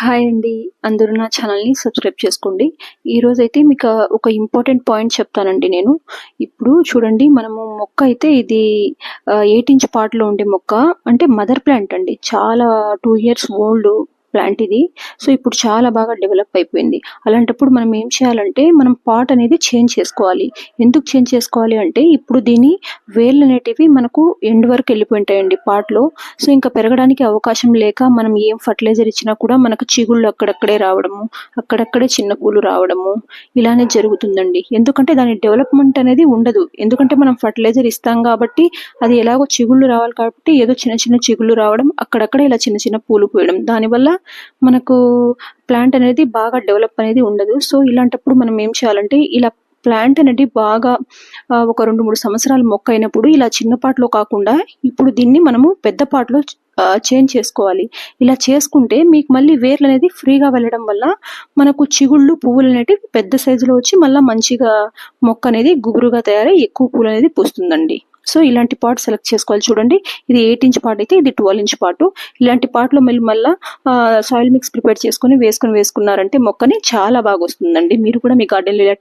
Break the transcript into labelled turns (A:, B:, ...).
A: Hi అండి. అందరూ నా ఛానల్‌ని సబ్స్క్రైబ్ చేసుకోండి. ఈరోజైతే మీకు ఒక ఇంపార్టెంట్ పాయింట్ చెప్తానండి నేను. ఇప్పుడు చూడండి, మనము మొక్క అయితే ఇది 8 ఇంచ్ పాట్‌లో ఉండే మొక్క. అంటే మదర్ ప్లాంట్ అండి. చాలా 2 ఇయర్స్ ఓల్డ్ ప్లాంట్ ఇది. సో, ఇప్పుడు చాలా బాగా డెవలప్ అయిపోయింది. అలాంటప్పుడు మనం ఏం చేయాలంటే, మనం పాట్ అనేది చేంజ్ చేసుకోవాలి. ఎందుకు చేంజ్ చేసుకోవాలి అంటే, ఇప్పుడు దీని వేర్లనేటివి మనకు ఎండ్ వరకు వెళ్ళిపోయింటాయండి పాట్‌లో. సో, ఇంకా పెరగడానికి అవకాశం లేక మనం ఏం ఫర్టిలైజర్ ఇచ్చినా కూడా మనకు చిగుళ్ళు అక్కడక్కడే రావడము, అక్కడక్కడే చిన్న పూలు రావడము, ఇలానే జరుగుతుందండి. ఎందుకంటే దాని డెవలప్‌మెంట్ అనేది ఉండదు. ఎందుకంటే మనం ఫర్టిలైజర్ ఇస్తాం కాబట్టి అది ఎలాగో చిగుళ్ళు రావాలి కాబట్టి ఏదో చిన్న చిన్న చిగుళ్ళు రావడం, అక్కడక్కడ ఇలా చిన్న చిన్న పూలు పూయడం. దానివల్ల మనకు ప్లాంట్ అనేది బాగా డెవలప్ అనేది ఉండదు. సో, ఇలాంటప్పుడు మనం ఏం చేయాలంటే, ఇలా ప్లాంట్ అనేది బాగా ఒక 2, 3 సంవత్సరాల మొక్క అయినప్పుడు ఇలా చిన్న పాట్‌లో కాకుండా ఇప్పుడు దీన్ని మనము పెద్ద పాట్‌లో చేంజ్ చేసుకోవాలి. ఇలా చేసుకుంటే మీకు మళ్ళీ వేర్లనేది ఫ్రీగా వెళ్ళడం వల్ల మనకు చిగుళ్ళు, పువ్వులనేటివి పెద్ద సైజులో వచ్చి మళ్ళా మంచిగా మొక్క అనేది గుబురుగా తయారై ఎక్కువ పూలనేది పూస్తుందండి. సో, ఇలాంటి పాట్ సెలెక్ట్ చేసుకోవాలి. చూడండి, ఇది 8 ఇంచ్ పాట్ అయితే ఇది 12 ఇంచ్ పాటు. ఇలాంటి పాట్‌లో మళ్ళా సాయిల్ మిక్స్ ప్రిపేర్ చేసుకొని వేసుకున్నారంటే మొక్కని చాలా బాగా వస్తుందండి. మీరు కూడా మీ గార్డెన్‌లో ఇలా